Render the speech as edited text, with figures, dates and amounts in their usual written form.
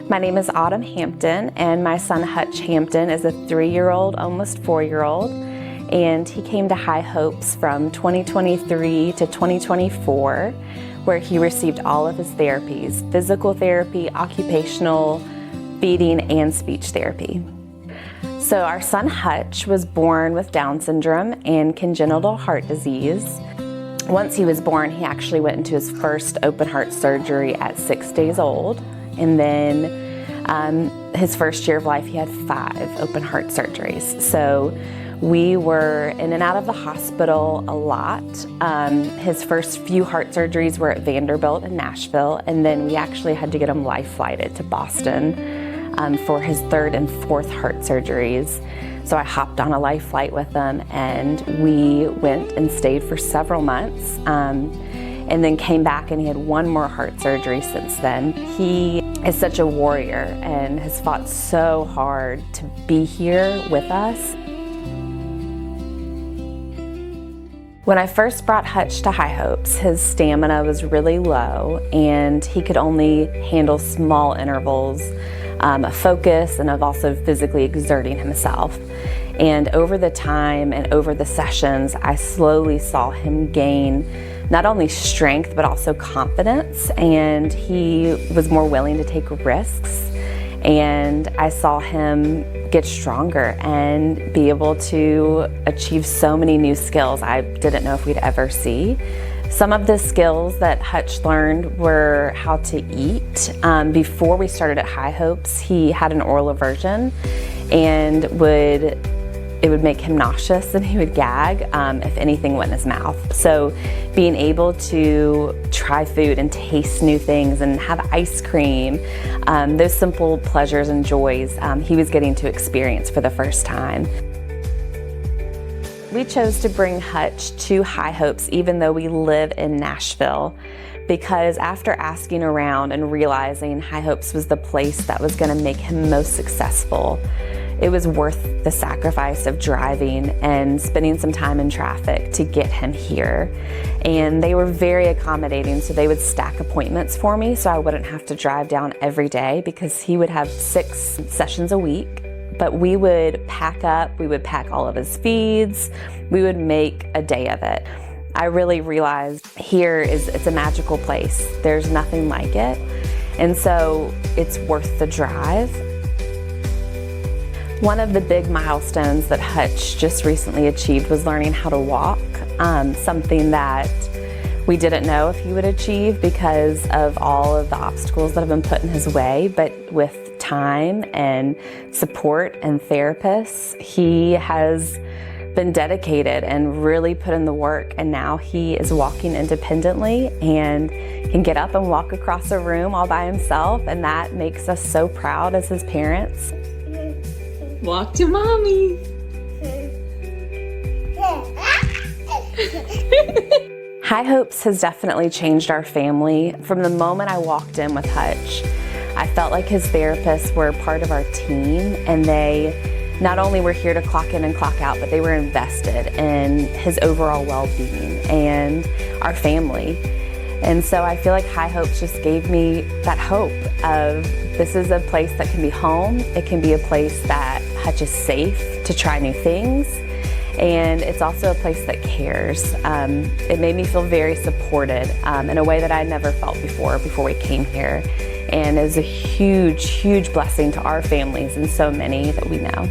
My name is Autumn Hampton, and my son Hutch Hampton is a 3-year-old, almost 4-year-old, and he came to High Hopes from 2023 to 2024, where he received all of his therapies: physical therapy, occupational, feeding, and speech therapy. So our son Hutch was born with Down syndrome and congenital heart disease. Once he was born, he actually went into his first open heart surgery at 6 days old. And then his first year of life, he had 5 open heart surgeries. So we were in and out of the hospital a lot. His first few heart surgeries were at Vanderbilt in Nashville, and then we actually had to get him life flighted to Boston for his 3rd and 4th heart surgeries. So I hopped on a life flight with him, and we went and stayed for several months, and then came back, and he had 1 more heart surgery since then. He is such a warrior and has fought so hard to be here with us. When I first brought Hutch to High Hopes, his stamina was really low, and he could only handle small intervals of focus and of also physically exerting himself. And over the time and over the sessions, I slowly saw him gain not only strength but also confidence, and he was more willing to take risks, and I saw him get stronger and be able to achieve so many new skills I didn't know if we'd ever see. Some of the skills that Hutch learned were how to eat. Before we started at High Hopes, he had an oral aversion, and it would make him nauseous, and he would gag if anything went in his mouth. So being able to try food and taste new things and have ice cream, those simple pleasures and joys he was getting to experience for the first time. We chose to bring Hutch to High Hopes even though we live in Nashville, because after asking around and realizing High Hopes was the place that was going to make him most successful, it was worth the sacrifice of driving and spending some time in traffic to get him here. And they were very accommodating, so they would stack appointments for me so I wouldn't have to drive down every day, because he would have 6 sessions a week. But we would pack up, we would pack all of his feeds, we would make a day of it. I really realized it's a magical place. There's nothing like it. And so it's worth the drive. One of the big milestones that Hutch just recently achieved was learning how to walk, something that we didn't know if he would achieve because of all of the obstacles that have been put in his way. But with time and support and therapists, he has been dedicated and really put in the work, and now he is walking independently and can get up and walk across a room all by himself, and that makes us so proud as his parents. Walk to mommy. High Hopes has definitely changed our family. From the moment I walked in with Hutch, I felt like his therapists were part of our team, and they not only were here to clock in and clock out, but they were invested in his overall well-being and our family. And so I feel like High Hopes just gave me that hope of this is a place that can be home. It can be a place that Hutch is safe to try new things. And it's also a place that cares. It made me feel very supported in a way that I never felt before we came here. And is a huge, huge blessing to our families and so many that we know.